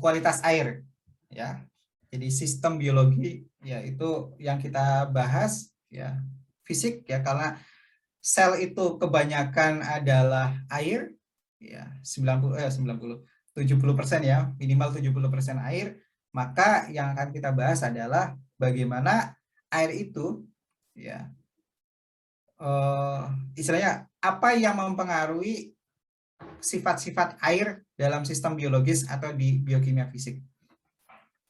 kualitas air, ya. Jadi sistem biologi, ya itu yang kita bahas, ya fisik, ya karena sel itu kebanyakan adalah air, ya 70% ya, minimal 70% air. Maka yang akan kita bahas adalah bagaimana air itu, ya istilahnya apa yang mempengaruhi sifat-sifat air dalam sistem biologis atau di biokimia fisik.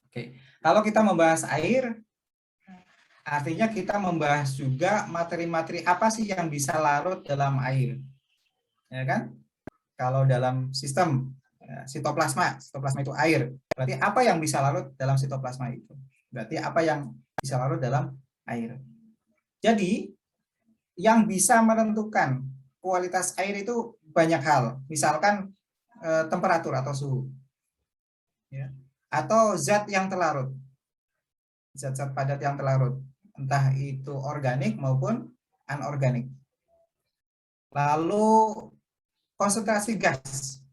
Oke, kalau kita membahas air, artinya kita membahas juga materi-materi apa sih yang bisa larut dalam air, ya kan? Kalau dalam sistem sitoplasma itu air. Berarti apa yang bisa larut dalam sitoplasma itu? Berarti apa yang bisa larut dalam air. Jadi yang bisa menentukan kualitas air itu banyak hal. Misalkan temperatur atau suhu, ya. Atau zat yang terlarut, zat-zat padat yang terlarut, entah itu organik maupun anorganik. Lalu konsentrasi gas,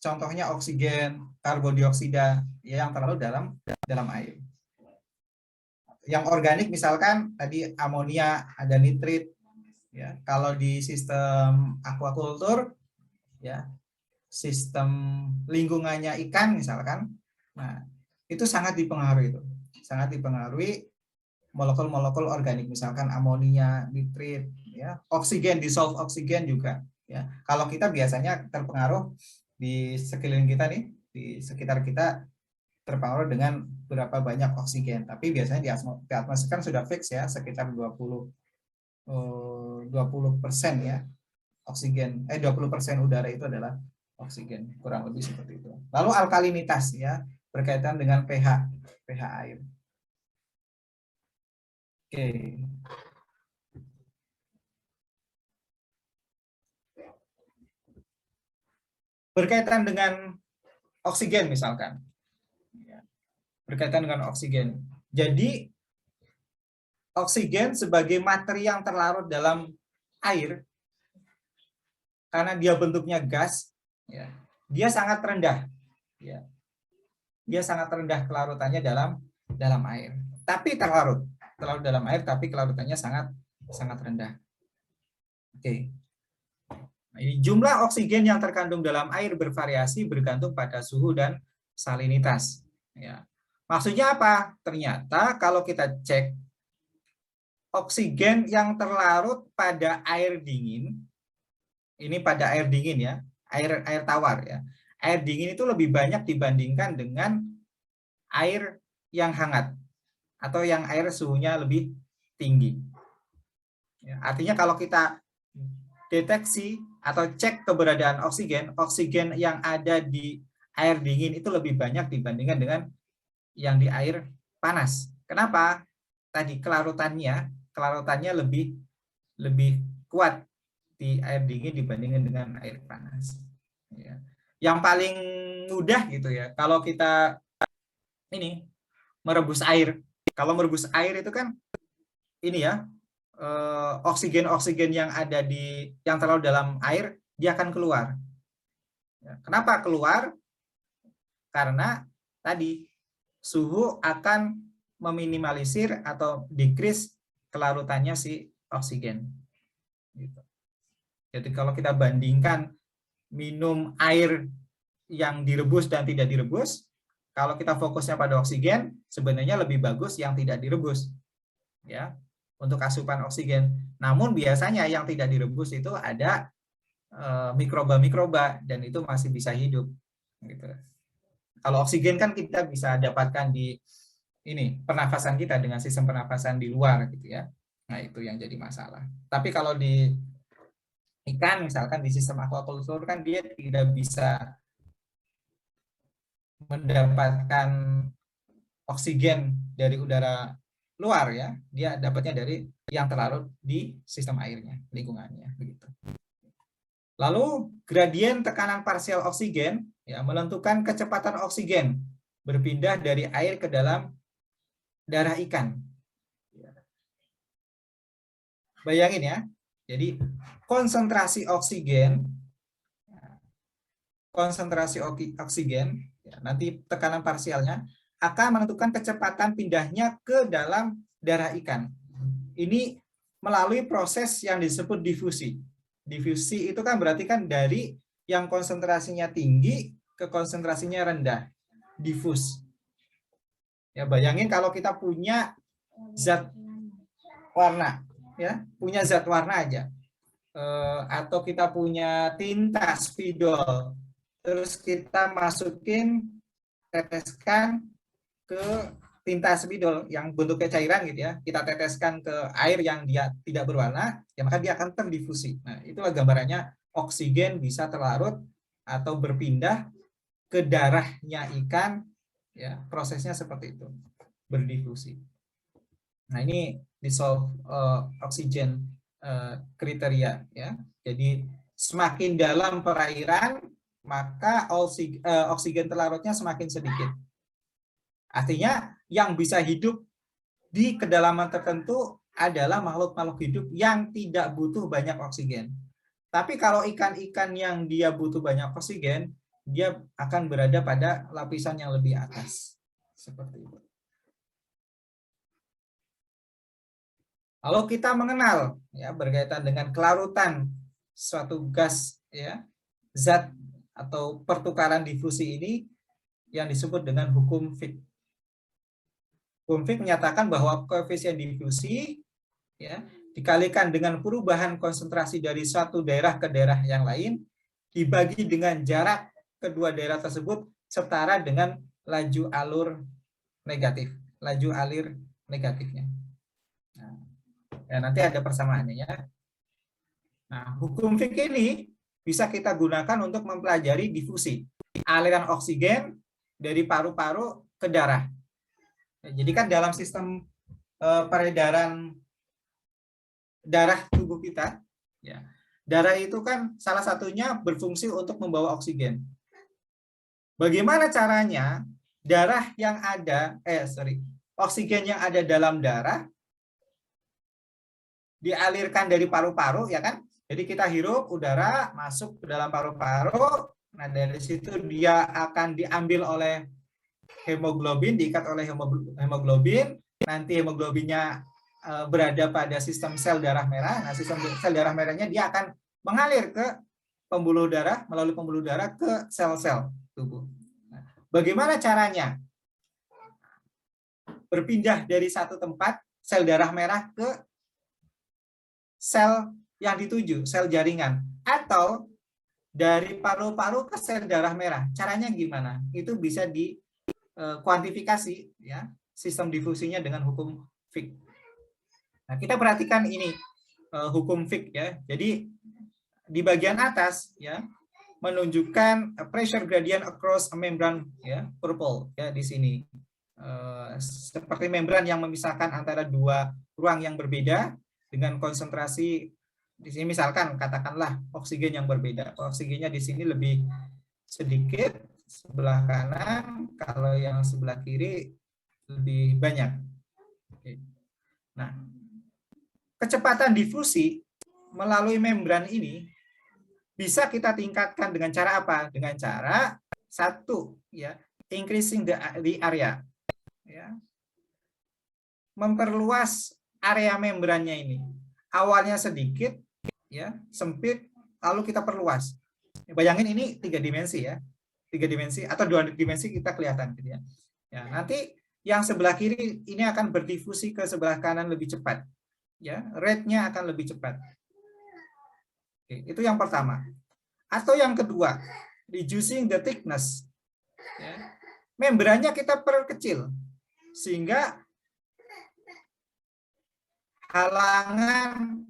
contohnya oksigen, karbon dioksida, ya, yang terlarut dalam air. Yang organik misalkan tadi amonia, ada nitrit, ya. Kalau di sistem aquaculture, ya, sistem lingkungannya ikan misalkan, nah itu sangat dipengaruhi molekul-molekul organik, misalkan amonia, nitrit, ya, oksigen, dissolve oksigen juga, ya. Kalau kita biasanya terpengaruh di sekeliling kita nih, di sekitar kita terpengaruh dengan berapa banyak oksigen, tapi biasanya di atmosfer kan sudah fix ya, sekitar 20% ya oksigen, 20% udara itu adalah oksigen, kurang lebih seperti itu. Lalu alkalinitas, ya, berkaitan dengan pH air. Oke. Berkaitan dengan oksigen misalkan. Berkaitan dengan oksigen. Jadi oksigen sebagai materi yang terlarut dalam air, karena dia bentuknya gas, ya, dia sangat rendah, ya. Dia sangat rendah kelarutannya dalam air. Tapi terlarut dalam air, tapi kelarutannya sangat rendah. Oke. Nah, ini jumlah oksigen yang terkandung dalam air bervariasi bergantung pada suhu dan salinitas. Ya. Maksudnya apa? Ternyata kalau kita cek oksigen yang terlarut pada air dingin, ini pada air dingin ya, air tawar ya. Air dingin itu lebih banyak dibandingkan dengan air yang hangat atau yang air suhunya lebih tinggi. Ya, artinya kalau kita deteksi atau cek keberadaan oksigen yang ada di air dingin itu lebih banyak dibandingkan dengan yang di air panas. Kenapa? Tadi kelarutannya lebih kuat di air dingin dibandingkan dengan air panas. Ya. Yang paling mudah gitu ya, kalau kita ini merebus air. Kalau merebus air itu kan ini ya, oksigen yang terlalu dalam air dia akan keluar. Kenapa keluar? Karena tadi suhu akan meminimalisir atau decrease kelarutannya si oksigen. Jadi kalau kita bandingkan minum air yang direbus dan tidak direbus, kalau kita fokusnya pada oksigen, sebenarnya lebih bagus yang tidak direbus, ya, untuk asupan oksigen. Namun biasanya yang tidak direbus itu ada mikroba-mikroba dan itu masih bisa hidup. Gitu. Kalau oksigen kan kita bisa dapatkan di ini pernafasan kita dengan sistem pernafasan di luar, gitu ya. Nah itu yang jadi masalah. Tapi kalau di ikan misalkan di sistem aquaculture kan dia tidak bisa mendapatkan oksigen dari udara luar ya, dia dapatnya dari yang terlarut di sistem airnya, lingkungannya begitu. Lalu gradien tekanan parsial oksigen ya menentukan kecepatan oksigen berpindah dari air ke dalam darah ikan. Bayangin ya, jadi konsentrasi oksigen ya, nanti tekanan parsialnya akan menentukan kecepatan pindahnya ke dalam darah ikan. Ini melalui proses yang disebut difusi. Difusi itu kan berarti kan dari yang konsentrasinya tinggi ke konsentrasinya rendah. Difus. Ya, bayangin kalau kita punya zat warna, ya, punya zat warna aja. Atau kita punya tinta spidol, terus kita masukin, teteskan ke tinta spidol yang bentuknya cairan gitu ya, kita teteskan ke air yang dia tidak berwarna, ya maka dia akan terdifusi. Nah, itulah gambarannya oksigen bisa terlarut atau berpindah ke darahnya ikan, ya prosesnya seperti itu, berdifusi. Nah, ini dissolve oksigen kriteria ya. Jadi semakin dalam perairan maka oksigen terlarutnya semakin sedikit. Artinya yang bisa hidup di kedalaman tertentu adalah makhluk-makhluk hidup yang tidak butuh banyak oksigen. Tapi kalau ikan-ikan yang dia butuh banyak oksigen, dia akan berada pada lapisan yang lebih atas. Seperti itu. Kalau kita mengenal ya berkaitan dengan kelarutan suatu gas ya, zat atau pertukaran difusi ini yang disebut dengan hukum Fick. Hukum Fick menyatakan bahwa koefisien difusi ya dikalikan dengan perubahan konsentrasi dari suatu daerah ke daerah yang lain dibagi dengan jarak kedua daerah tersebut setara dengan laju alur negatif, laju alir negatifnya. Nah, ya, nanti ada persamaannya ya. Nah, hukum Fick ini bisa kita gunakan untuk mempelajari difusi, aliran oksigen dari paru-paru ke darah. Ya, jadi kan dalam sistem peredaran darah tubuh kita, ya, darah itu kan salah satunya berfungsi untuk membawa oksigen. Bagaimana caranya darah yang ada, oksigen yang ada dalam darah dialirkan dari paru-paru, ya kan? Jadi kita hirup udara masuk ke dalam paru-paru, nah dari situ dia akan diambil oleh hemoglobin, diikat oleh hemoglobin, nanti hemoglobinnya berada pada sistem sel darah merah. Nah, sistem sel darah merahnya dia akan mengalir ke pembuluh darah, melalui pembuluh darah ke sel-sel tubuh. Nah, bagaimana caranya? Berpindah dari satu tempat sel darah merah ke sel yang dituju, sel jaringan, atau dari paru-paru ke sel darah merah. Caranya gimana? Itu bisa dikuantifikasi ya, sistem difusinya dengan hukum Fick. Nah, kita perhatikan ini hukum Fick ya. Jadi di bagian atas ya menunjukkan pressure gradient across a membrane ya, purple ya di sini. Seperti membran yang memisahkan antara dua ruang yang berbeda dengan konsentrasi di sini, misalkan katakanlah oksigen yang berbeda. Oksigennya di sini lebih sedikit sebelah kanan, kalau yang sebelah kiri lebih banyak. Nah, kecepatan difusi melalui membran ini bisa kita tingkatkan dengan cara apa? Dengan cara satu ya, increasing the area. Ya. Memperluas area membrannya ini. Awalnya sedikit ya, sempit, lalu kita perluas. Bayangin ini 3 dimensi ya. 3 dimensi atau 2 dimensi kita kelihatan gitu ya. Ya, nanti yang sebelah kiri ini akan berdifusi ke sebelah kanan lebih cepat. Ya, rate-nya akan lebih cepat. Oke, itu yang pertama. Atau yang kedua, reducing the thickness. Ya. Membrannya kita perkecil sehingga halangan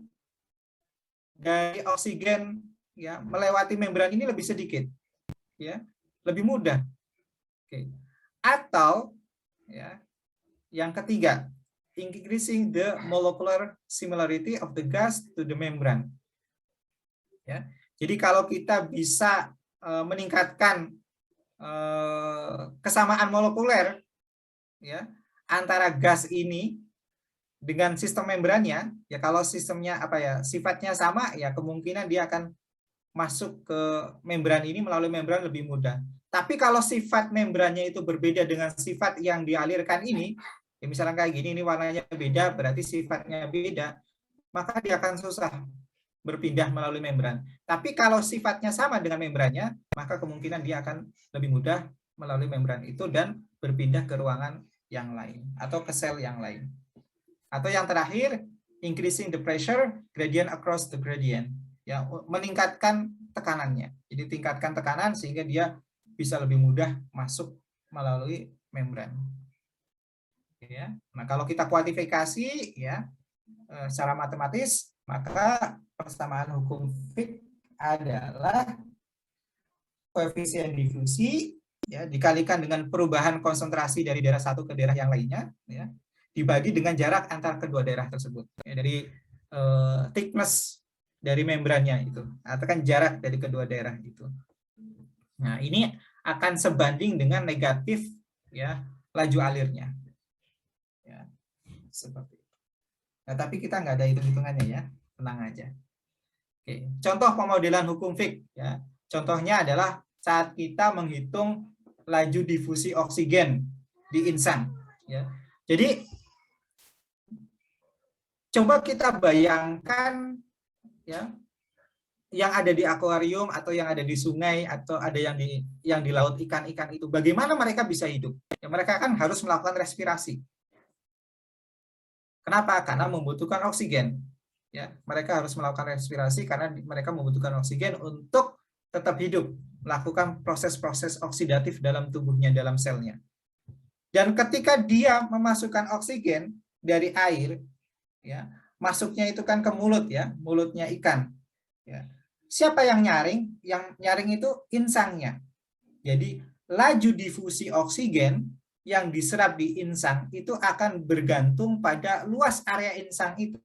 dari oksigen ya melewati membran ini lebih sedikit. Ya, lebih mudah. Oke. Atau ya, yang ketiga, increasing the molecular similarity of the gas to the membrane. Ya. Jadi kalau kita bisa meningkatkan kesamaan molekuler ya antara gas ini dengan sistem membrannya, ya kalau sistemnya apa ya sifatnya sama, ya kemungkinan dia akan masuk ke membran ini melalui membran lebih mudah. Tapi kalau sifat membrannya itu berbeda dengan sifat yang dialirkan ini, ya misalnya kayak gini, ini warnanya beda, berarti sifatnya beda, maka dia akan susah berpindah melalui membran. Tapi kalau sifatnya sama dengan membrannya, maka kemungkinan dia akan lebih mudah melalui membran itu dan berpindah ke ruangan yang lain atau ke sel yang lain. Atau yang terakhir, increasing the pressure gradient across the gradient. Ya, meningkatkan tekanannya. Jadi tingkatkan tekanan sehingga dia bisa lebih mudah masuk melalui membran. Ya. Nah, kalau kita kuantifikasi ya secara matematis, maka persamaan hukum Fick adalah koefisien difusi ya dikalikan dengan perubahan konsentrasi dari daerah satu ke daerah yang lainnya ya dibagi dengan jarak antar kedua daerah tersebut ya, dari thickness dari membrannya itu atau kan jarak dari kedua daerah itu. Nah, ini akan sebanding dengan negatif ya laju alirnya. Ya, seperti itu. Nah, tapi kita nggak ada hitung-hitungannya ya, tenang aja. Oke, contoh pemodelan hukum Fick ya. Contohnya adalah saat kita menghitung laju difusi oksigen di insang ya. Jadi coba kita bayangkan ya yang ada di akuarium atau yang ada di sungai atau ada yang di laut ikan-ikan itu bagaimana mereka bisa hidup? Ya, mereka kan harus melakukan respirasi. Kenapa? Karena membutuhkan oksigen. Ya, mereka harus melakukan respirasi karena mereka membutuhkan oksigen untuk tetap hidup, melakukan proses-proses oksidatif dalam tubuhnya, dalam selnya. Dan ketika dia memasukkan oksigen dari air, ya, masuknya itu kan ke mulut ya, mulutnya ikan. Ya. Siapa yang nyaring? Yang nyaring itu insangnya. Jadi laju difusi oksigen yang diserap di insang itu akan bergantung pada luas area insang itu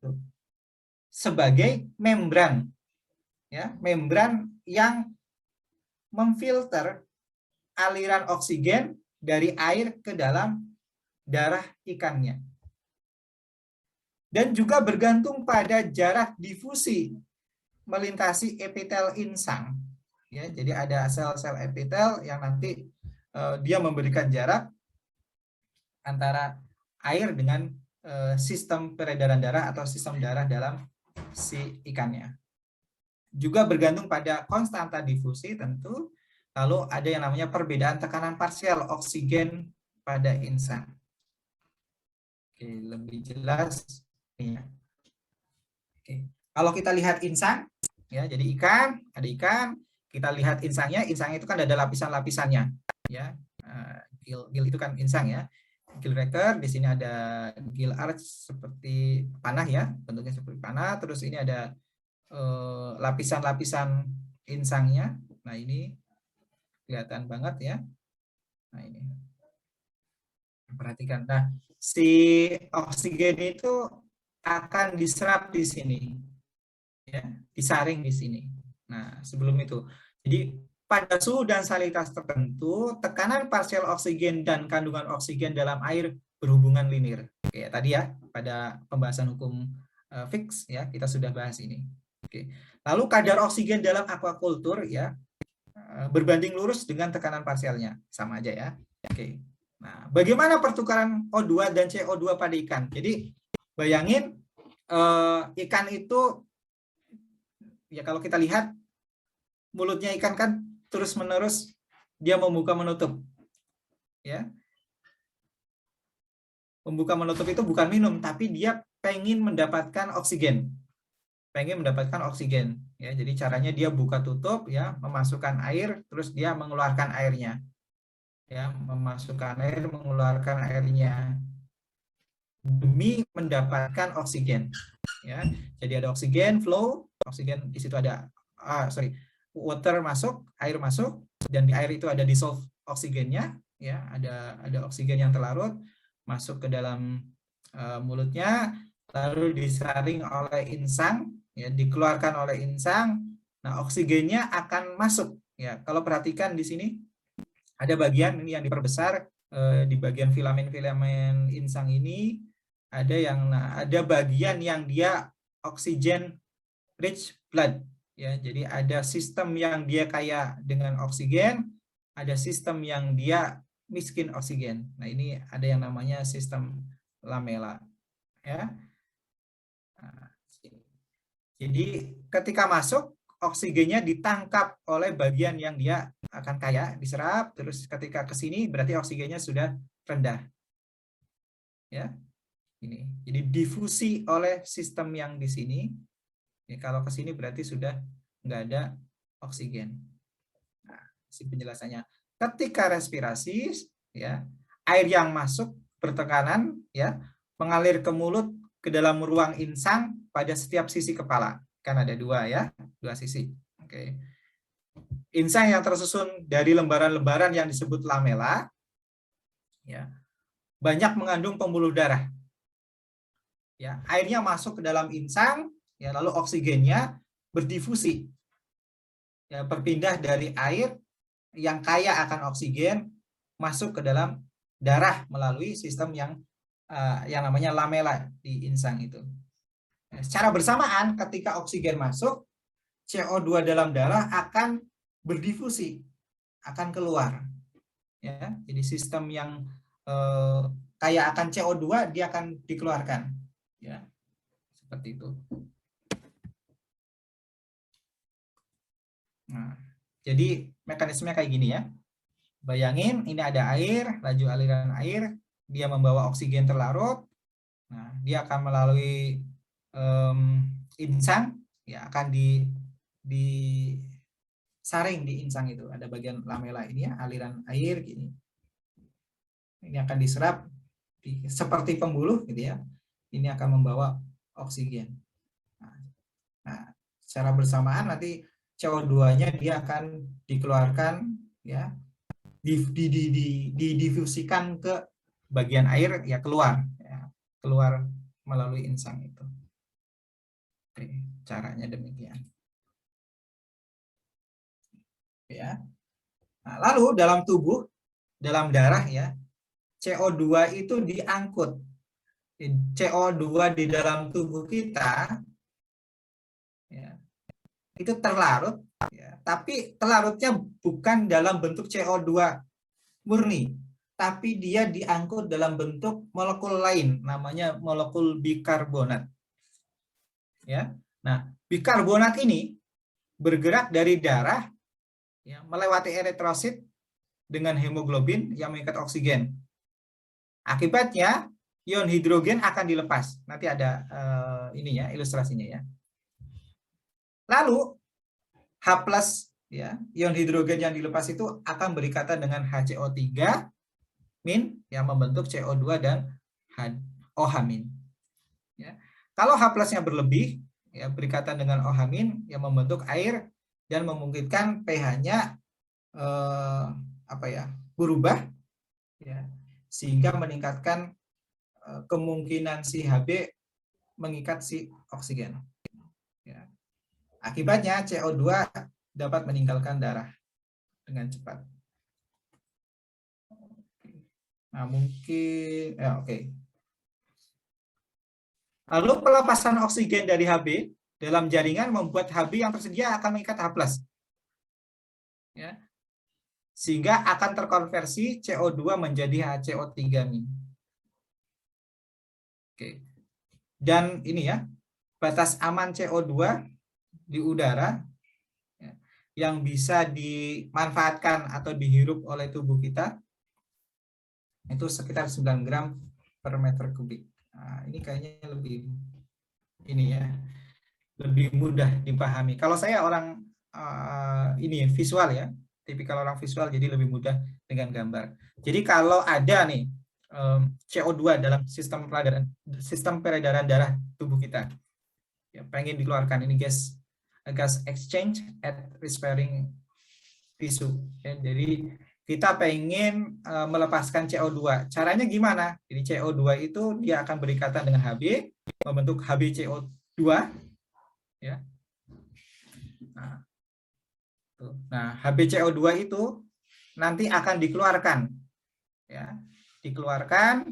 sebagai membran, ya, membran yang memfilter aliran oksigen dari air ke dalam darah ikannya. Dan juga bergantung pada jarak difusi melintasi epitel insang. Ya, jadi ada sel-sel epitel yang nanti dia memberikan jarak antara air dengan sistem peredaran darah atau sistem darah dalam si ikannya. Juga bergantung pada konstanta difusi tentu, lalu ada yang namanya perbedaan tekanan parsial oksigen pada insang. Oke, lebih jelas ya. Oke. Kalau kita lihat insang, ya, jadi ikan, ada ikan, kita lihat insangnya itu kan ada lapisan-lapisannya, ya. Gil itu kan insang ya. Gill Raker, di sini ada gill arch seperti panah ya, bentuknya seperti panah, terus ini ada lapisan-lapisan insangnya. Nah, ini kelihatan banget ya. Nah, ini. Perhatikan. Nah, si oksigen itu akan diserap di sini. Ya, disaring di sini. Nah, sebelum itu. Jadi, pada suhu dan salinitas tertentu, tekanan parsial oksigen dan kandungan oksigen dalam air berhubungan linear. Oke, tadi ya, pada pembahasan hukum Fick ya, kita sudah bahas ini. Oke. Lalu kadar oksigen dalam aquaculture ya berbanding lurus dengan tekanan parsialnya, sama aja ya. Oke. Nah, bagaimana pertukaran O2 dan CO2 pada ikan? Jadi bayangin ikan itu ya kalau kita lihat mulutnya ikan kan terus-menerus dia membuka menutup. Ya. Membuka menutup itu bukan minum tapi dia pengen mendapatkan oksigen. Pengen mendapatkan oksigen ya. Jadi caranya dia buka tutup ya, memasukkan air terus dia mengeluarkan airnya. Ya, memasukkan air, mengeluarkan airnya demi mendapatkan oksigen ya. Jadi ada oksigen flow, oksigen di situ ada water masuk, air masuk dan di air itu ada dissolve oksigennya ya, ada oksigen yang terlarut masuk ke dalam mulutnya lalu disaring oleh insang ya, dikeluarkan oleh insang. Nah, oksigennya akan masuk ya. Kalau perhatikan di sini ada bagian ini yang diperbesar di bagian filamen-filamen insang ini ada bagian yang dia oksigen rich blood Ya, jadi ada sistem yang dia kaya dengan oksigen, ada sistem yang dia miskin oksigen. Nah, ini ada yang namanya sistem lamela, ya. Nah, jadi ketika masuk, oksigennya ditangkap oleh bagian yang dia akan kaya, diserap, terus ketika ke sini berarti oksigennya sudah rendah. Ya, ini. Jadi difusi oleh sistem yang di sini. Ya, kalau ke sini berarti sudah nggak ada oksigen. Nah, si penjelasannya. Ketika respirasi, ya, air yang masuk bertekanan, ya, mengalir ke mulut, ke dalam ruang insang pada setiap sisi kepala. Kan ada dua, ya, dua sisi. Oke. Insang yang tersusun dari lembaran-lembaran yang disebut lamela, ya, banyak mengandung pembuluh darah. Ya, airnya masuk ke dalam insang, ya, lalu oksigennya berdifusi, ya, berpindah dari air yang kaya akan oksigen masuk ke dalam darah melalui sistem yang namanya lamela di insang itu. Secara bersamaan ketika oksigen masuk, CO2 dalam darah akan berdifusi, akan keluar. Ya, jadi sistem yang kaya akan CO2 dia akan dikeluarkan. Ya, seperti itu. Nah, jadi mekanismenya kayak gini ya. Bayangin ini ada air, laju aliran air, dia membawa oksigen terlarut. Nah, dia akan melalui insang, ya, akan disaring di insang itu. Ada bagian lamela ini ya, aliran air gini. Ini akan diserap seperti pembuluh gitu ya. Ini akan membawa oksigen. Nah, secara bersamaan nanti CO2-nya dia akan dikeluarkan, ya, didifusikan ke bagian air, ya, keluar melalui insang itu. Oke, caranya demikian. Ya. Nah, lalu dalam tubuh, dalam darah, ya, CO2 itu diangkut. CO2 di dalam tubuh kita, ya, itu terlarut, ya, tapi terlarutnya bukan dalam bentuk CO2 murni, tapi dia diangkut dalam bentuk molekul lain, namanya molekul bikarbonat. Ya, nah bikarbonat ini bergerak dari darah, ya, melewati eritrosit dengan hemoglobin yang mengikat oksigen. Akibatnya ion hidrogen akan dilepas. Nanti ada ini ya ilustrasinya ya. Lalu H+, ya, ion hidrogen yang dilepas itu akan berikatan dengan HCO3- yang membentuk CO2 dan OH-. Ya. Kalau H+-nya berlebih, ya, berikatan dengan OH- yang membentuk air dan memungkinkan pH-nya berubah, ya, sehingga meningkatkan kemungkinan si Hb mengikat si oksigen. Ya. Akibatnya CO2 dapat meninggalkan darah dengan cepat. Nah, mungkin ya, oke. Lalu pelepasan oksigen dari Hb dalam jaringan membuat Hb yang tersedia akan mengikat H+. Ya. Sehingga akan terkonversi CO2 menjadi HCO3-. Oke. Dan ini ya, batas aman CO2 di udara, ya, yang bisa dimanfaatkan atau dihirup oleh tubuh kita itu sekitar 9 gram per meter kubik. Nah, ini kayaknya lebih ini ya, lebih mudah dipahami. Kalau saya orang ini visual ya, tipikal orang visual, jadi lebih mudah dengan gambar. Jadi kalau ada nih CO2 dalam sistem peredaran darah tubuh kita, ya, pengen dikeluarkan, ini gas exchange at respiring tissue. Ya, jadi kita pengen melepaskan CO2. Caranya gimana? Jadi CO2 itu dia akan berikatan dengan Hb, membentuk HbCO2. Ya. Nah, HbCO2 itu nanti akan dikeluarkan, ya, dikeluarkan,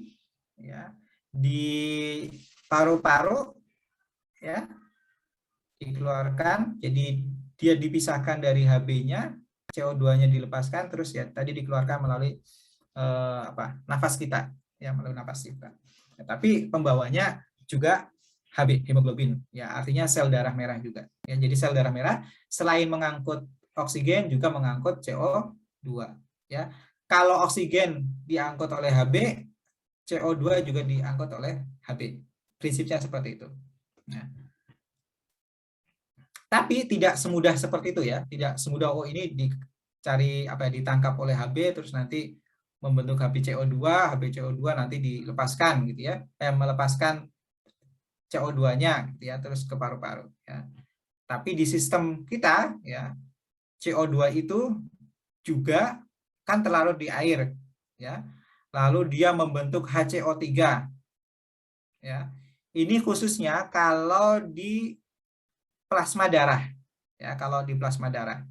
ya, di paru-paru, ya, dikeluarkan, jadi dia dipisahkan dari Hb-nya, CO2-nya dilepaskan, terus ya tadi dikeluarkan melalui nafas kita, ya melalui nafas kita. Ya, tapi pembawanya juga Hb, hemoglobin, ya artinya sel darah merah juga. Ya, jadi sel darah merah selain mengangkut oksigen juga mengangkut CO2. Ya, kalau oksigen diangkut oleh Hb, CO2 juga diangkut oleh Hb. Prinsipnya seperti itu. Nah, tapi tidak semudah seperti itu ya, tidak semudah ini dicari ditangkap oleh Hb terus nanti membentuk HbCO2, HbCO2 nanti dilepaskan gitu ya, melepaskan CO2-nya gitu ya terus ke paru-paru ya. Tapi di sistem kita ya CO2 itu juga kan terlarut di air ya. Lalu dia membentuk HCO3 ya. Ini khususnya kalau di plasma darah ya, kalau di plasma darah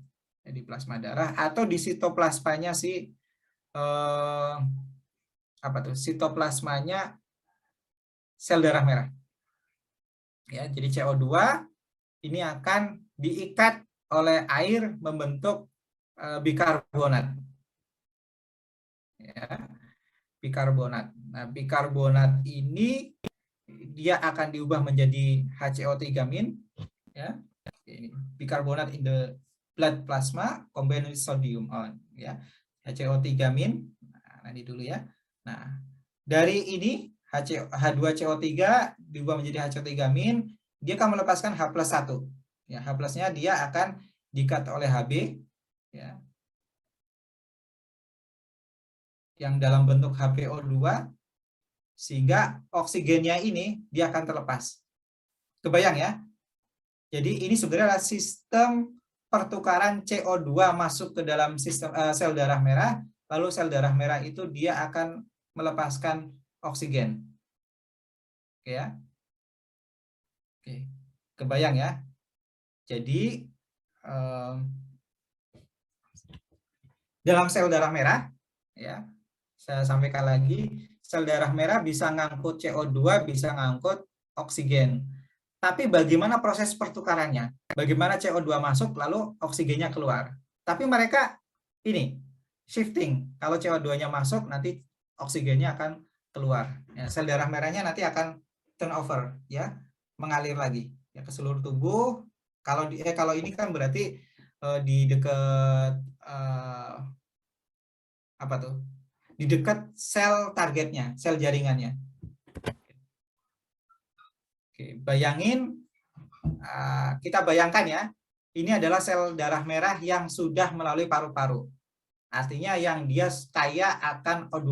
ya, di plasma darah atau di sitoplasmanya si sitoplasmanya sel darah merah ya. Jadi CO2 ini akan diikat oleh air membentuk bikarbonat ya, bikarbonat. Nah, bikarbonat ini dia akan diubah menjadi HCO3- ya. Bikarbonat in the blood plasma combined with sodium ya. HCO3-. Nah, ini dulu ya. Nah, dari ini H2CO3 diubah menjadi HCO3-, dia akan melepaskan H+1. Ya, H+-nya dia akan diikat oleh Hb ya. Yang dalam bentuk HPO2 sehingga oksigennya ini dia akan terlepas. Kebayang ya? Jadi ini sebenarnya adalah sistem pertukaran CO2 masuk ke dalam sistem sel darah merah, lalu sel darah merah itu dia akan melepaskan oksigen. Oke ya. Oke. Kebayang ya? Jadi dalam sel darah merah ya, saya sampaikan lagi, sel darah merah bisa ngangkut CO2, bisa ngangkut oksigen. Tapi bagaimana proses pertukarannya? Bagaimana CO2 masuk lalu oksigennya keluar? Tapi mereka ini shifting. Kalau CO2-nya masuk nanti oksigennya akan keluar. Ya, sel darah merahnya nanti akan turnover ya, mengalir lagi ya ke seluruh tubuh. Kalau ini kan berarti di dekat di dekat sel targetnya, sel jaringannya. Oke, bayangin, kita bayangkan ya, ini adalah sel darah merah yang sudah melalui paru-paru. Artinya yang dia kaya akan O2.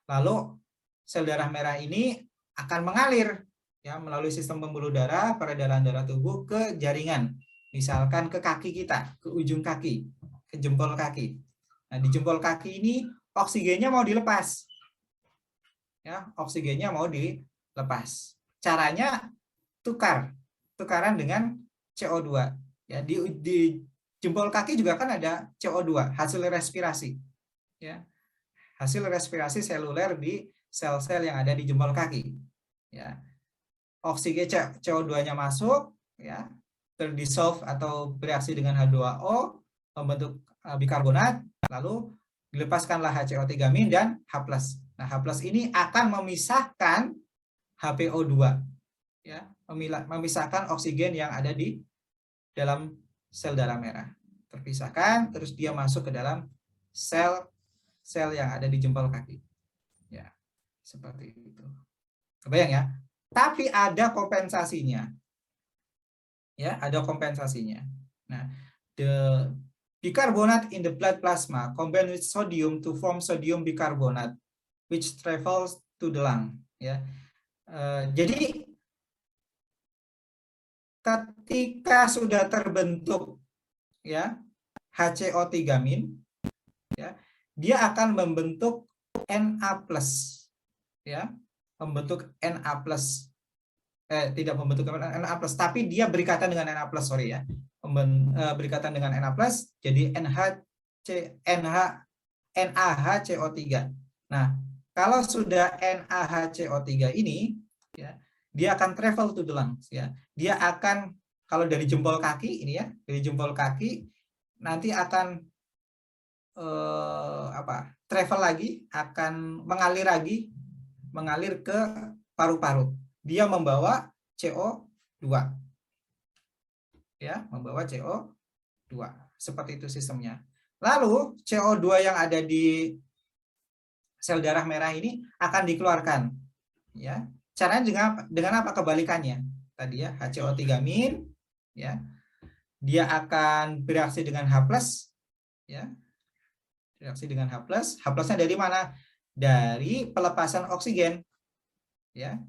Lalu sel darah merah ini akan mengalir ya melalui sistem pembuluh darah, peredaran darah tubuh ke jaringan. Misalkan ke kaki kita, ke ujung kaki, ke jempol kaki. Nah, di jempol kaki ini oksigennya mau dilepas. Ya, oksigennya mau dilepas. Caranya tukaran dengan CO2. Ya, di jempol kaki juga kan ada CO2, hasil respirasi. Ya. Hasil respirasi seluler di sel-sel yang ada di jempol kaki. Ya. Oksigen CO2-nya masuk, ya, terdissolve atau bereaksi dengan H2O, membentuk bikarbonat, lalu dilepaskanlah HCO3- dan H+. Nah, H+ ini akan memisahkan HPO2, ya, memisahkan oksigen yang ada di dalam sel darah merah. Terpisahkan, terus dia masuk ke dalam sel yang ada di jempol kaki. Ya, seperti itu. Kebayang ya? Tapi ada kompensasinya. Ya, ada kompensasinya. Nah, the bicarbonate in the blood plasma combine with sodium to form sodium bicarbonate which travels to the lung. Ya, jadi ketika sudah terbentuk ya HCO3- ya, dia akan membentuk Na+, ya, membentuk Na+, tidak membentuk Na+, tapi dia berikatan dengan Na+, sorry ya, berikatan dengan Na+, jadi NaHCO3. Nah, kalau sudah NaHCO3 ini, ya, dia akan travel to the lungs, ya, dia akan kalau dari jempol kaki ini ya, dari jempol kaki nanti akan travel lagi, akan mengalir ke paru-paru. Dia membawa CO2. Ya, membawa CO2. Seperti itu sistemnya. Lalu CO2 yang ada di sel darah merah ini akan dikeluarkan. Ya, caranya dengan apa kebalikannya? Tadi ya, HCO3- ya. Dia akan bereaksi dengan H+, ya. Reaksi dengan H+. H+-nya dari mana? Dari pelepasan oksigen. Ya.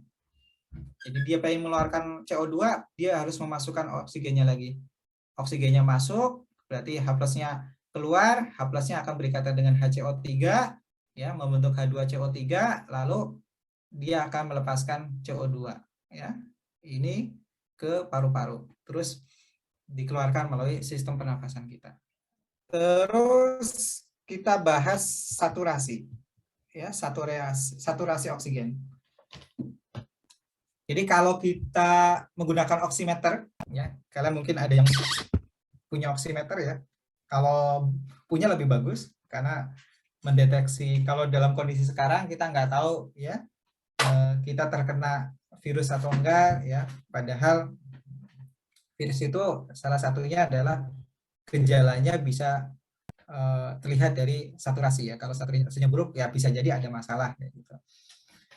Jadi dia pengen mengeluarkan CO2, dia harus memasukkan oksigennya lagi. Oksigennya masuk, berarti H+-nya keluar, H+-nya akan berikatan dengan HCO3, ya, membentuk H2CO3, lalu dia akan melepaskan CO2, ya. Ini ke paru-paru. Terus dikeluarkan melalui sistem pernafasan kita. Terus kita bahas saturasi, ya, saturasi oksigen. Jadi kalau kita menggunakan oximeter, ya, kalian mungkin ada yang punya oximeter ya. Kalau punya lebih bagus karena mendeteksi kalau dalam kondisi sekarang kita nggak tahu ya kita terkena virus atau enggak ya. Padahal virus itu salah satunya adalah gejalanya bisa terlihat dari saturasi ya. Kalau saturasinya buruk ya bisa jadi ada masalah ya, gitu.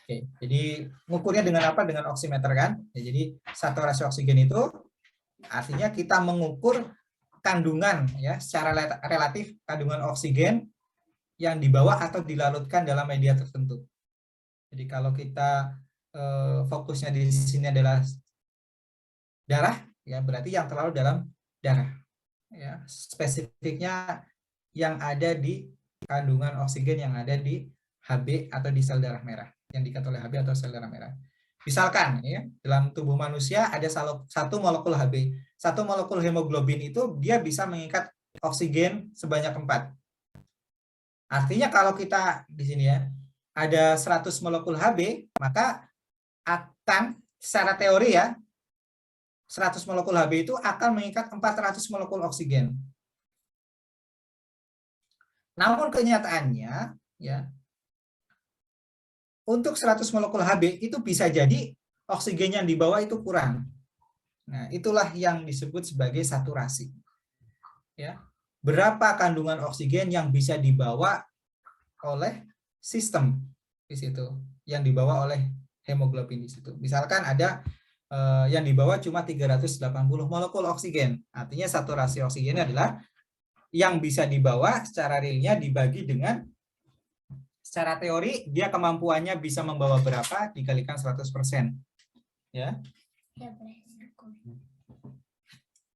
Oke, jadi mengukurnya dengan apa? Dengan oximeter kan. Ya, jadi saturasi oksigen itu artinya kita mengukur kandungan ya secara relatif kandungan oksigen yang dibawa atau dilarutkan dalam media tertentu. Jadi kalau kita fokusnya di sini adalah darah ya berarti yang terlalu dalam darah. Ya, spesifiknya yang ada di kandungan oksigen yang ada di Hb atau di sel darah merah yang dikatakan oleh Hb atau sel darah merah. Misalkan ya dalam tubuh manusia ada satu molekul Hb, satu molekul hemoglobin itu dia bisa mengikat oksigen sebanyak 4. Artinya kalau kita di sini ya ada 100 molekul Hb, maka akan secara teori ya 100 molekul Hb itu akan mengikat 400 molekul oksigen. Namun kenyataannya ya untuk 100 molekul Hb itu bisa jadi oksigen yang dibawa itu kurang. Nah, itulah yang disebut sebagai saturasi. Ya. Berapa kandungan oksigen yang bisa dibawa oleh sistem di situ, yang dibawa oleh hemoglobin di situ. Misalkan ada yang dibawa cuma 380 molekul oksigen. Artinya saturasi oksigennya adalah yang bisa dibawa secara realnya dibagi dengan secara teori dia kemampuannya bisa membawa berapa dikalikan 100%. Ya.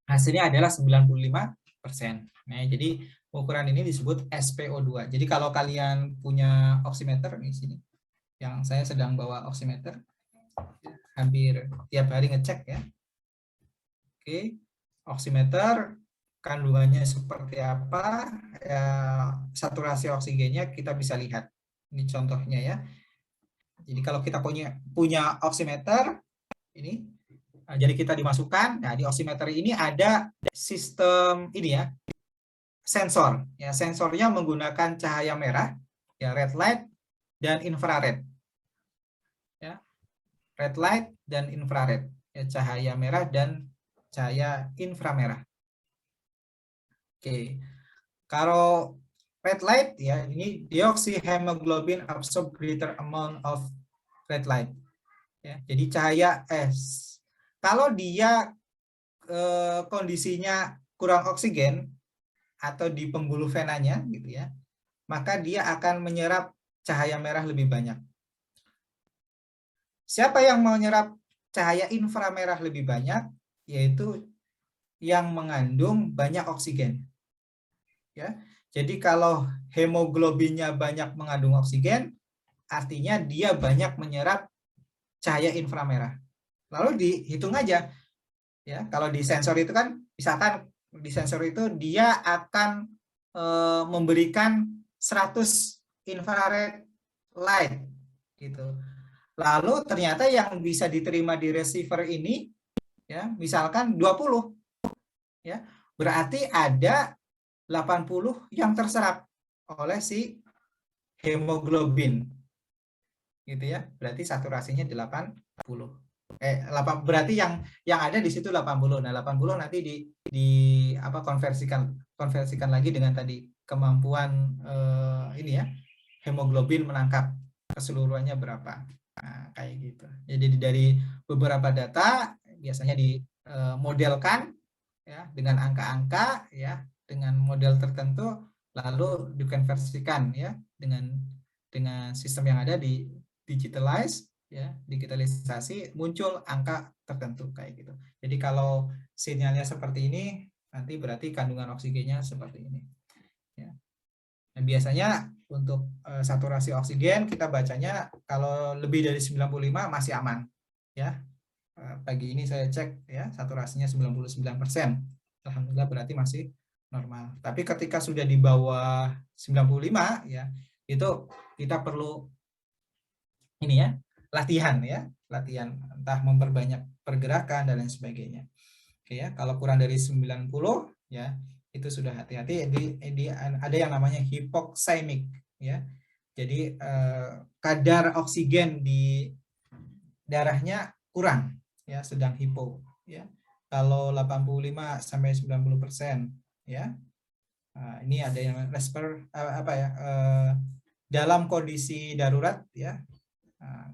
Hasilnya adalah 95%. Nah, jadi ukuran ini disebut SpO2. Jadi kalau kalian punya oximeter di sini yang saya sedang bawa oximeter hampir tiap hari ngecek ya. Oke, oximeter kandungannya seperti apa, ya, saturasi oksigennya kita bisa lihat. Ini contohnya ya. Jadi kalau kita punya oximeter ini, jadi kita dimasukkan. Nah di oximeter ini ada sistem ini ya, sensor. Ya sensornya menggunakan cahaya merah, ya red light dan infrared. Ya, red light dan infrared. Ya, cahaya merah dan cahaya inframerah. Oke, kalau red light ya ini deoxyhemoglobin absorb greater amount of red light. Ya, jadi cahaya kalau dia kondisinya kurang oksigen atau di pembuluh venanya gitu ya, maka dia akan menyerap cahaya merah lebih banyak. Siapa yang mau menyerap cahaya inframerah lebih banyak? Yaitu yang mengandung banyak oksigen. Ya. Jadi kalau hemoglobinnya banyak mengandung oksigen, artinya dia banyak menyerap cahaya inframerah. Lalu dihitung aja. Ya, kalau di sensor itu kan misalkan di sensor itu dia akan memberikan 100 infrared light gitu. Lalu ternyata yang bisa diterima di receiver ini ya, misalkan 20, ya, berarti ada 80 yang terserap oleh si hemoglobin, gitu ya. Berarti saturasinya 80. Berarti yang ada di situ 80. Nah, 80 nanti di apa konversikan lagi dengan tadi kemampuan ini ya, hemoglobin menangkap keseluruhannya berapa. Nah, kayak gitu. Jadi dari beberapa data biasanya dimodelkan ya dengan angka-angka ya, dengan model tertentu, lalu dikonversikan ya dengan sistem yang ada di digitalisasi, muncul angka tertentu kayak gitu. Jadi kalau sinyalnya seperti ini, nanti berarti kandungan oksigennya seperti ini. Ya. Nah, biasanya untuk saturasi oksigen kita bacanya kalau lebih dari 95 masih aman. Ya. Pagi ini saya cek ya, saturasinya 99%. Alhamdulillah berarti masih normal. Tapi ketika sudah di bawah 95 ya, itu kita perlu ini ya, latihan entah memperbanyak pergerakan dan lain sebagainya. Oke ya, kalau kurang dari 90 ya, itu sudah hati-hati. Ada yang namanya hypoxemic ya. Jadi kadar oksigen di darahnya kurang ya, sedang hipo ya. Kalau 85 sampai 90% ya. Ini ada yang dalam kondisi darurat ya.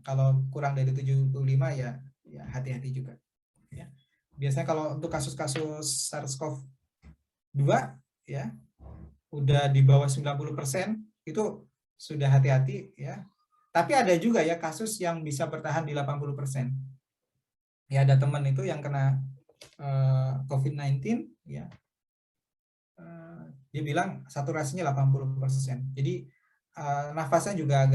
Kalau kurang dari 75 ya hati-hati juga ya. Biasanya kalau untuk kasus-kasus SARS-CoV-2 ya udah di bawah 90% itu sudah hati-hati ya. Tapi ada juga ya kasus yang bisa bertahan di 80%. Ya ada teman itu yang kena COVID-19 ya. Dia bilang saturasinya 80%. Jadi nafasnya juga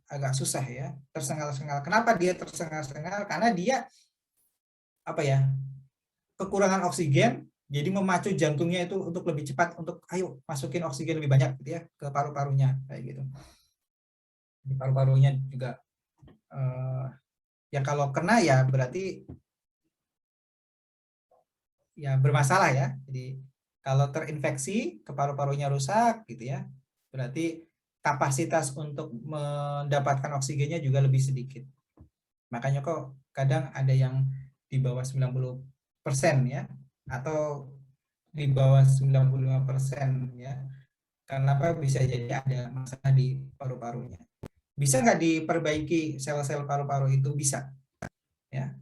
agak susah ya, tersengal-sengal. Kenapa dia tersengal-sengal? Karena dia kekurangan oksigen, jadi memacu jantungnya itu untuk lebih cepat untuk ayo masukin oksigen lebih banyak gitu ya ke paru-parunya kayak gitu. Di paru-parunya juga ya kalau kena ya berarti ya bermasalah ya. Jadi kalau terinfeksi ke paru-parunya rusak gitu ya, berarti kapasitas untuk mendapatkan oksigennya juga lebih sedikit. Makanya kok kadang ada yang di bawah 90% ya, atau di bawah 95% ya. Karena apa? Bisa jadi ada masalah di paru-parunya. Bisa nggak diperbaiki sel-sel paru-paru itu? Bisa. Ya.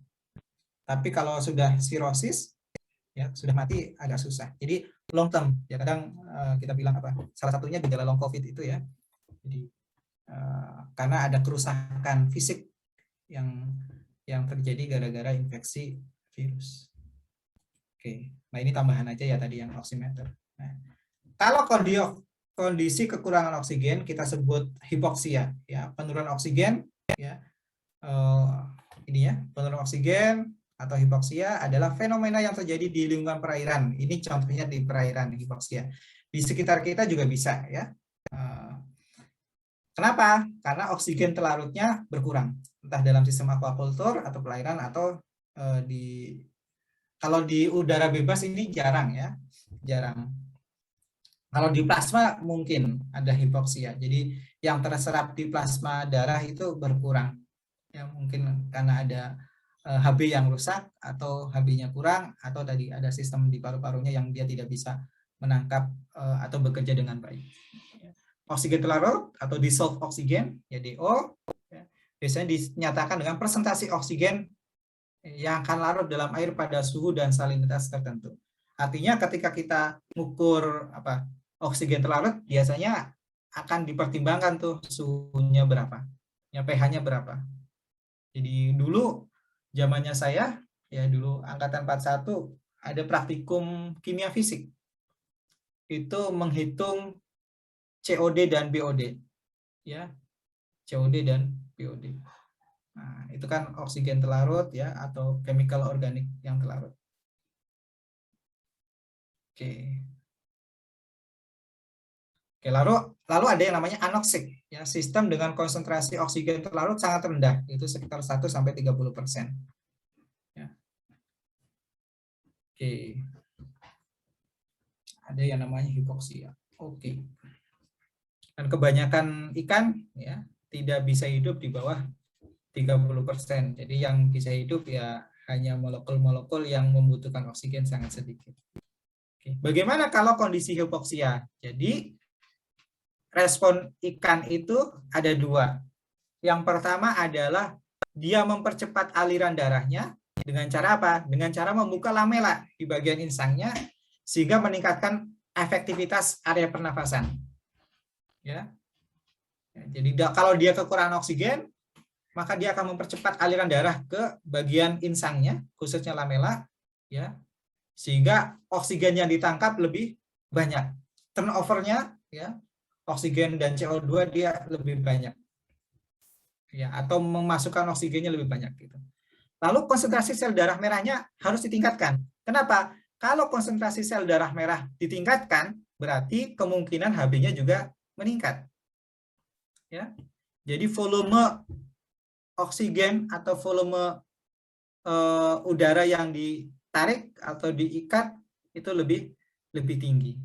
Tapi kalau sudah sirosis, ya sudah mati agak susah. Jadi long term, ya kadang kita bilang apa? Salah satunya gejala long COVID itu ya. Jadi karena ada kerusakan fisik yang terjadi gara-gara infeksi virus. Oke, nah ini tambahan aja ya tadi yang oximeter. Nah, kalau kondisi kekurangan oksigen kita sebut hipoksia, ya penurunan oksigen, ya ini ya penurunan oksigen atau hipoksia adalah fenomena yang terjadi di lingkungan perairan. Ini contohnya di perairan hipoksia. Di sekitar kita juga bisa ya. Kenapa? Karena oksigen telarutnya berkurang, entah dalam sistem aquaculture atau perairan atau kalau di udara bebas ini jarang ya, jarang. Kalau di plasma mungkin ada hipoksia. Jadi yang terserap di plasma darah itu berkurang. Ya mungkin karena ada HB yang rusak atau HB-nya kurang atau tadi ada sistem di paru-parunya yang dia tidak bisa menangkap atau bekerja dengan baik. Oksigen terlarut atau dissolved oksigen, ya DO, ya, biasanya dinyatakan dengan presentasi oksigen yang akan larut dalam air pada suhu dan salinitas tertentu. Artinya ketika kita mengukur oksigen terlarut, biasanya akan dipertimbangkan tuh suhunya berapa, ya pH-nya berapa. Jadi dulu zamannya saya, ya dulu angkatan 41 ada praktikum kimia fisik. Itu menghitung COD dan BOD, ya COD dan BOD. Nah, itu kan oksigen terlarut ya atau chemical organik yang terlarut. Oke. Oke, lalu ada yang namanya anoksik, ya sistem dengan konsentrasi oksigen terlarut sangat rendah, itu sekitar 1 sampai 30%. Ya. Oke. Ada yang namanya hipoksia. Oke. Dan kebanyakan ikan ya tidak bisa hidup di bawah 30%. Jadi yang bisa hidup ya hanya molekul-molekul yang membutuhkan oksigen sangat sedikit. Oke. Bagaimana kalau kondisi hipoksia? Jadi respon ikan itu ada dua. Yang pertama adalah dia mempercepat aliran darahnya dengan cara apa? Dengan cara membuka lamela di bagian insangnya sehingga meningkatkan efektivitas area pernafasan. Ya. Jadi kalau dia kekurangan oksigen, maka dia akan mempercepat aliran darah ke bagian insangnya, khususnya lamela, ya, sehingga oksigen yang ditangkap lebih banyak. Turnover-nya, ya, oksigen dan CO2 dia lebih banyak. Ya, atau memasukkan oksigennya lebih banyak gitu. Lalu konsentrasi sel darah merahnya harus ditingkatkan. Kenapa? Kalau konsentrasi sel darah merah ditingkatkan, berarti kemungkinan Hb-nya juga meningkat. Ya. Jadi volume oksigen atau volume udara yang ditarik atau diikat itu lebih tinggi.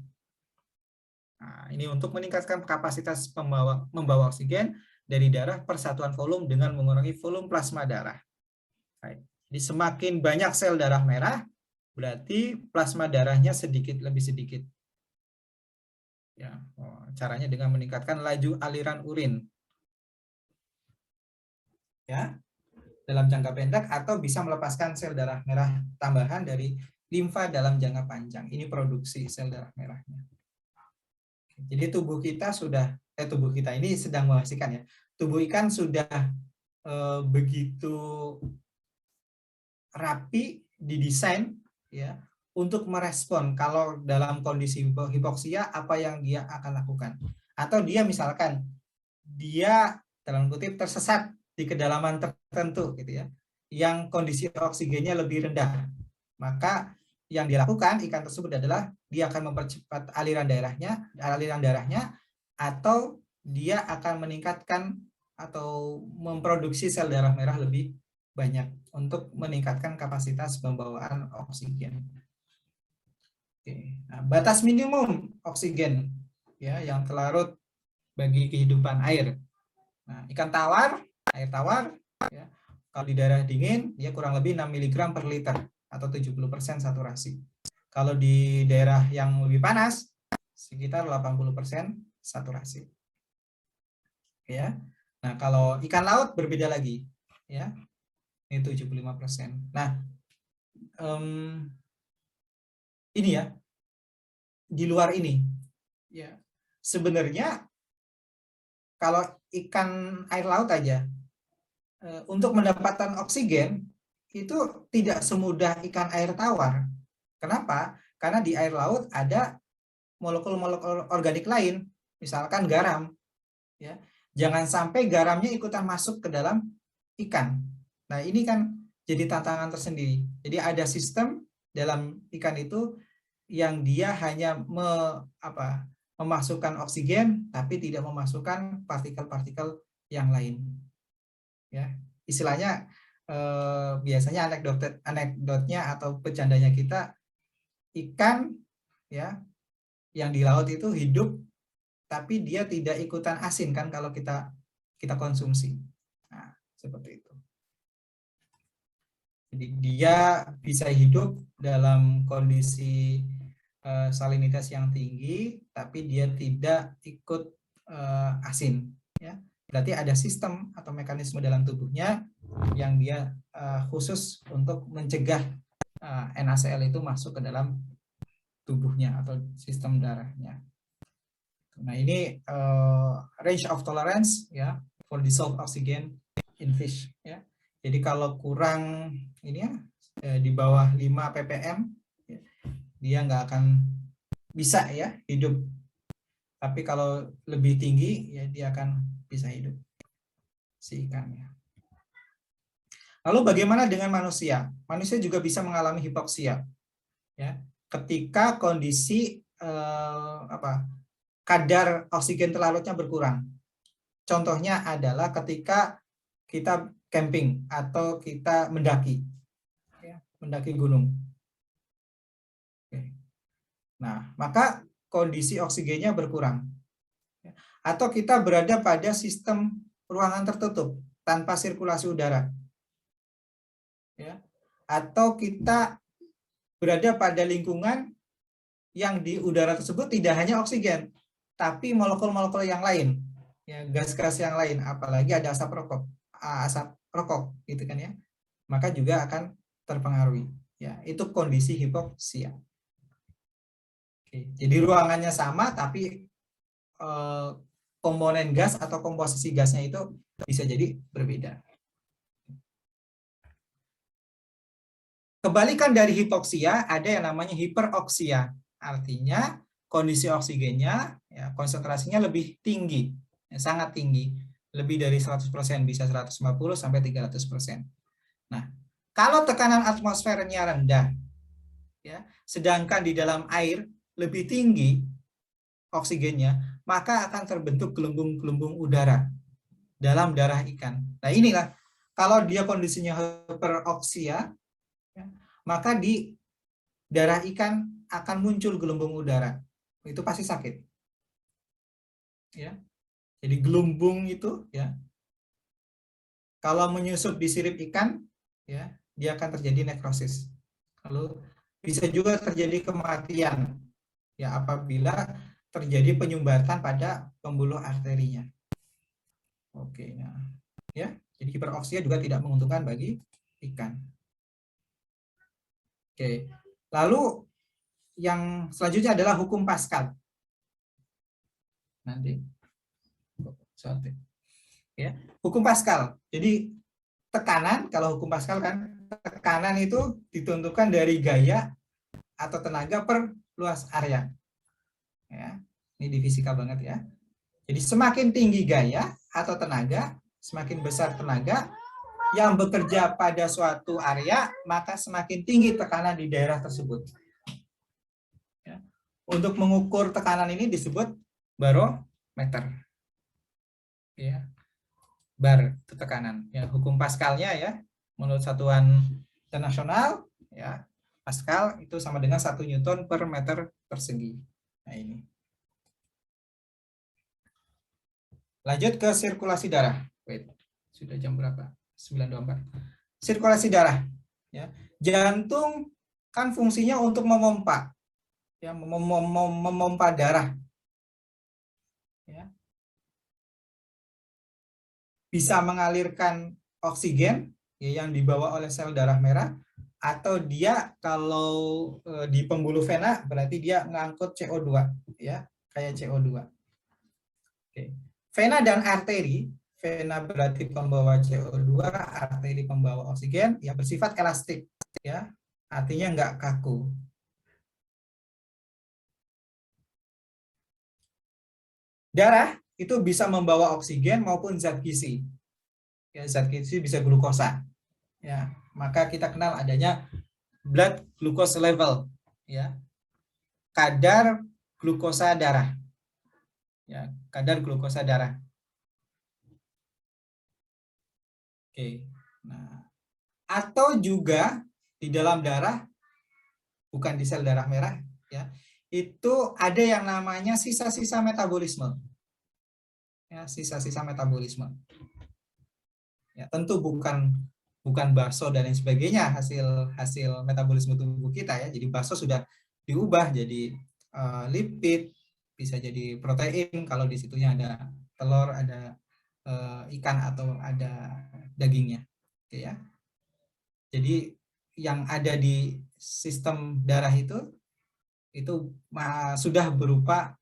Nah, ini untuk meningkatkan kapasitas membawa oksigen dari darah persatuan volume dengan mengurangi volume plasma darah. Jadi semakin banyak sel darah merah, berarti plasma darahnya lebih sedikit. Ya, caranya dengan meningkatkan laju aliran urin. Ya, dalam jangka pendek atau bisa melepaskan sel darah merah tambahan dari limfa dalam jangka panjang. Ini produksi sel darah merahnya. Jadi tubuh kita ini sedang menghasilkan ya. Tubuh ikan sudah begitu rapi didesain ya untuk merespon kalau dalam kondisi hipoksia apa yang dia akan lakukan. Atau dia misalkan dia dalam kutip tersesat di kedalaman tertentu gitu ya, yang kondisi oksigennya lebih rendah, maka yang dilakukan ikan tersebut adalah dia akan mempercepat aliran darahnya atau dia akan meningkatkan atau memproduksi sel darah merah lebih banyak untuk meningkatkan kapasitas pembawaan oksigen. Oke. Nah, batas minimum oksigen ya yang terlarut bagi kehidupan air. Nah, air tawar, ya, kalau di daerah dingin, dia kurang lebih 6 mg per liter, atau 70% saturasi. Kalau di daerah yang lebih panas, sekitar 80% saturasi. Ya. Nah, kalau ikan laut berbeda lagi. Ya, ini 75%. Nah, ini ya, di luar ini. Ya, sebenarnya kalau ikan air laut aja, untuk mendapatkan oksigen itu tidak semudah ikan air tawar. Kenapa? Karena di air laut ada molekul-molekul organik lain, misalkan garam. Ya, jangan sampai garamnya ikutan masuk ke dalam ikan. Nah, ini kan jadi tantangan tersendiri. Jadi ada sistem dalam ikan itu yang dia hanya memasukkan oksigen, tapi tidak memasukkan partikel-partikel yang lain. Ya, istilahnya biasanya anekdotnya atau bercandanya kita, ikan ya yang di laut itu hidup tapi dia tidak ikutan asin kan kalau kita konsumsi. Nah, seperti itu. Jadi dia bisa hidup dalam kondisi salinitas yang tinggi tapi dia tidak ikut asin ya. Berarti ada sistem atau mekanisme dalam tubuhnya yang dia khusus untuk mencegah NaCl itu masuk ke dalam tubuhnya atau sistem darahnya. Nah, ini range of tolerance ya for dissolved oxygen in fish ya. Jadi kalau kurang ini ya di bawah 5 ppm ya, dia nggak akan bisa ya hidup. Tapi kalau lebih tinggi ya dia akan bisa hidup si ikannya. Lalu bagaimana dengan manusia? Manusia juga bisa mengalami hipoksia ya ketika kondisi kadar oksigen terlarutnya berkurang. Contohnya adalah ketika kita camping atau kita mendaki gunung. Nah, maka kondisi oksigennya berkurang. Atau kita berada pada sistem ruangan tertutup tanpa sirkulasi udara. Ya. Atau kita berada pada lingkungan yang di udara tersebut tidak hanya oksigen, tapi molekul-molekul yang lain, ya, gas-gas yang lain, apalagi ada asap rokok, gitu kan ya, maka juga akan terpengaruhi. Ya, itu kondisi hipoksia. Oke, jadi ruangannya sama, tapi komponen gas atau komposisi gasnya itu bisa jadi berbeda. Kebalikan dari hipoksia, ada yang namanya hiperoksia. Artinya kondisi oksigennya, ya, konsentrasinya lebih tinggi, ya, sangat tinggi. Lebih dari 100%, bisa 150 sampai 300%. Nah, kalau tekanan atmosfernya rendah, ya, sedangkan di dalam air lebih tinggi oksigennya, maka akan terbentuk gelembung-gelembung udara dalam darah ikan. Nah, inilah kalau dia kondisinya hiperoksia, ya, maka di darah ikan akan muncul gelembung udara. Itu pasti sakit. Ya. Jadi gelembung itu, ya, kalau menyusup di sirip ikan, ya, dia akan terjadi nekrosis. Lalu bisa juga terjadi kematian, ya, apabila terjadi penyumbatan pada pembuluh arterinya. Oke, nah, ya, jadi hiperoksia juga tidak menguntungkan bagi ikan. Oke, lalu yang selanjutnya adalah hukum Pascal. Nanti, ya, hukum Pascal. Jadi tekanan, kalau hukum Pascal kan tekanan itu ditentukan dari gaya atau tenaga per luas area. Ya, ini di fisika banget ya. Jadi semakin tinggi gaya atau tenaga, semakin besar tenaga yang bekerja pada suatu area, maka semakin tinggi tekanan di daerah tersebut. Ya. Untuk mengukur tekanan ini disebut barometer. Ya. Bar itu tekanan. Ya, hukum Pascalnya, ya, menurut satuan internasional, ya, Pascal itu sama dengan 1 Newton per meter persegi. Nah, ini. Lanjut ke sirkulasi darah. Wait, sudah jam berapa? 9.24. Sirkulasi darah. Ya. Jantung kan fungsinya untuk memompa, ya, memompa darah. Ya. Bisa mengalirkan oksigen, ya, yang dibawa oleh sel darah merah, atau dia kalau di pembuluh vena berarti dia ngangkut CO2, ya, kayak CO2. Oke. Vena dan arteri, vena berarti pembawa CO2, arteri pembawa oksigen, ya, bersifat elastik, ya, artinya nggak kaku. Darah itu bisa membawa oksigen maupun zat gizi, ya, zat gizi bisa glukosa, ya, maka kita kenal adanya blood glucose level, ya, kadar glukosa darah, ya, kadar glukosa darah. Oke, nah, atau juga di dalam darah, bukan di sel darah merah, ya, itu ada yang namanya sisa-sisa metabolisme, ya, sisa-sisa metabolisme. Ya, tentu bukan bakso dan lain sebagainya hasil metabolisme tubuh kita, ya. Jadi bakso sudah diubah jadi lipid, bisa jadi protein kalau di situnya ada telur, ada ikan atau ada dagingnya, oke, ya. Jadi yang ada di sistem darah itu sudah berupa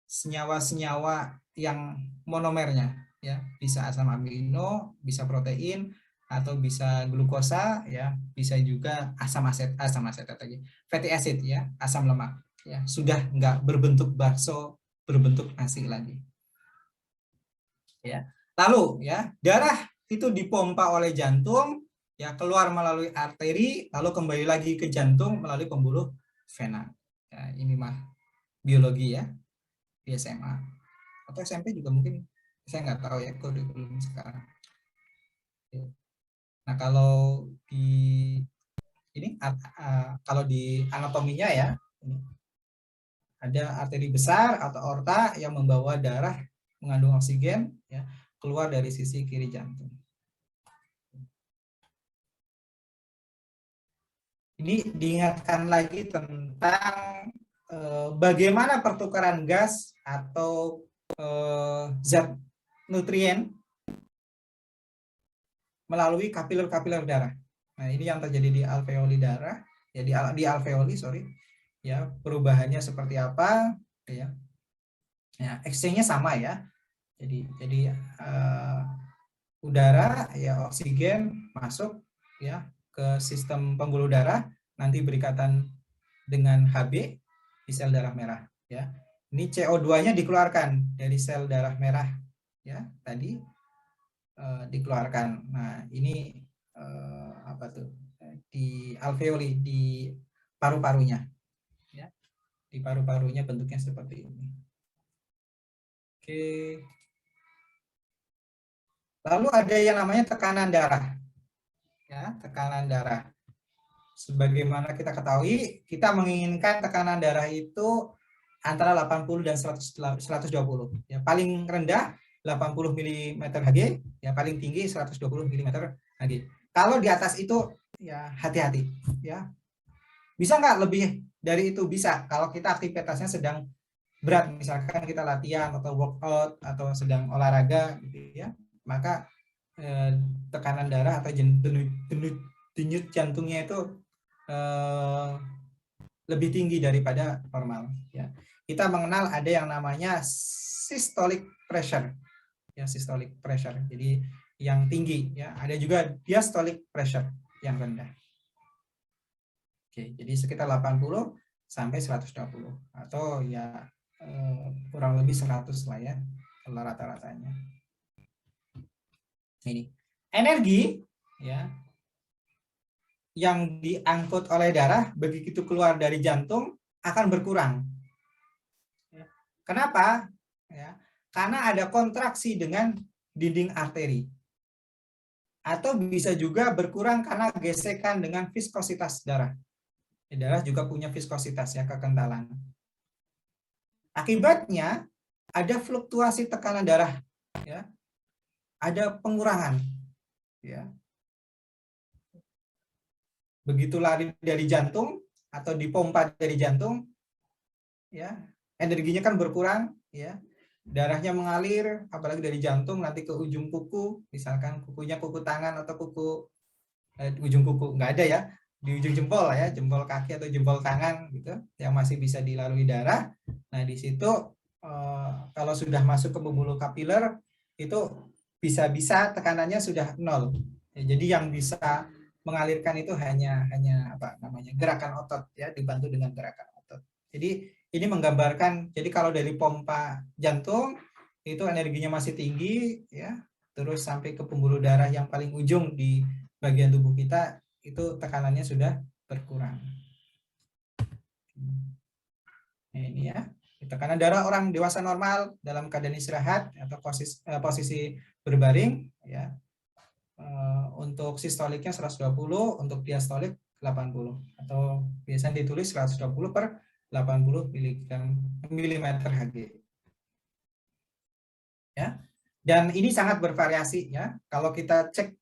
senyawa-senyawa yang monomernya, ya, bisa asam amino, bisa protein, atau bisa glukosa, ya, bisa juga asam asetat lagi, fatty acid, ya, asam lemak, ya, sudah nggak berbentuk bakso, berbentuk nasi lagi, ya. Lalu, ya, darah itu dipompa oleh jantung, ya, keluar melalui arteri, lalu kembali lagi ke jantung melalui pembuluh vena. Ya, ini mah biologi, ya, di SMA atau SMP juga mungkin, saya nggak tahu ya kurikulum sekarang. Nah, kalau di ini kalau di anatominya, ya, ada arteri besar atau aorta yang membawa darah mengandung oksigen ya keluar dari sisi kiri jantung. Ini diingatkan lagi tentang bagaimana pertukaran gas atau zat nutrien melalui kapiler-kapiler darah. Nah, ini yang terjadi di alveoli darah, ya di alveoli, sorry. Ya, perubahannya seperti apa, ya. Ya, exchange-nya sama ya. Jadi udara ya oksigen masuk ya ke sistem pembuluh darah, nanti berikatan dengan Hb di sel darah merah ya. Ini CO2-nya dikeluarkan dari sel darah merah ya tadi dikeluarkan. Nah, ini apa tuh? Di alveoli di paru-parunya ya. Di paru-parunya bentuknya seperti ini. Oke. Lalu ada yang namanya tekanan darah. Ya, tekanan darah. Sebagaimana kita ketahui, kita menginginkan tekanan darah itu antara 80 dan 120. Ya, paling rendah 80 mm Hg, ya paling tinggi 120 mm Hg. Kalau di atas itu ya hati-hati ya. Bisa nggak lebih dari itu? Bisa. Kalau kita aktivitasnya sedang berat, misalkan kita latihan atau workout atau sedang olahraga gitu ya, maka tekanan darah atau denyut jantungnya itu lebih tinggi daripada normal ya. Kita mengenal ada yang namanya systolic pressure ya, systolic pressure jadi yang tinggi ya, ada juga diastolic pressure yang rendah. Oke, jadi sekitar 80 sampai 120 atau ya kurang lebih 100 lah ya kalau rata-ratanya. Ini energi ya yang diangkut oleh darah begitu keluar dari jantung akan berkurang. Kenapa? Ya, karena ada kontraksi dengan dinding arteri. Atau bisa juga berkurang karena gesekan dengan viskositas darah. Darah juga punya viskositas ya, kekentalan. Akibatnya ada fluktuasi tekanan darah ya. Ada pengurangan ya. Begitu lari dari jantung atau dipompa dari jantung ya, energinya kan berkurang ya, darahnya mengalir apalagi dari jantung nanti ke ujung kuku, misalkan kukunya kuku tangan atau kuku ujung kuku nggak ada ya, di ujung jempol ya, jempol kaki atau jempol tangan gitu yang masih bisa dilalui darah. Nah di situ kalau sudah masuk ke pembuluh kapiler itu bisa-bisa tekanannya sudah 0 ya, jadi yang bisa mengalirkan itu hanya apa namanya gerakan otot ya, dibantu dengan gerakan otot. Jadi ini menggambarkan, jadi kalau dari pompa jantung itu energinya masih tinggi ya, terus sampai ke pembuluh darah yang paling ujung di bagian tubuh kita itu tekanannya sudah berkurang. Nah, ini ya, tekanan darah orang dewasa normal dalam keadaan istirahat atau posisi berbaring ya. Untuk sistoliknya 120, untuk diastolik 80 atau biasanya ditulis 120 per 80 mm Hg. Ya. Dan ini sangat bervariasi ya. Kalau kita cek,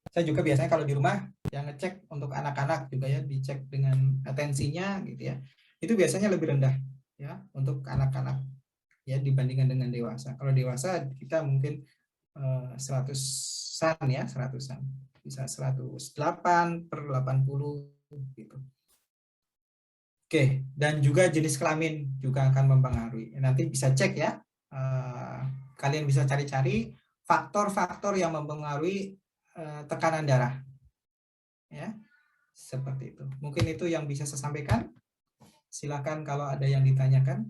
saya juga biasanya kalau di rumah yang ngecek untuk anak-anak juga ya, dicek dengan tensinya gitu ya. Itu biasanya lebih rendah ya untuk anak-anak ya dibandingkan dengan dewasa. Kalau dewasa kita mungkin 100-an ya, 100-an. Bisa 108 per 80 gitu. Oke, dan juga jenis kelamin juga akan mempengaruhi. Nanti bisa cek ya. Kalian bisa cari-cari faktor-faktor yang mempengaruhi tekanan darah. Ya. Seperti itu. Mungkin itu yang bisa saya sampaikan. Silakan kalau ada yang ditanyakan.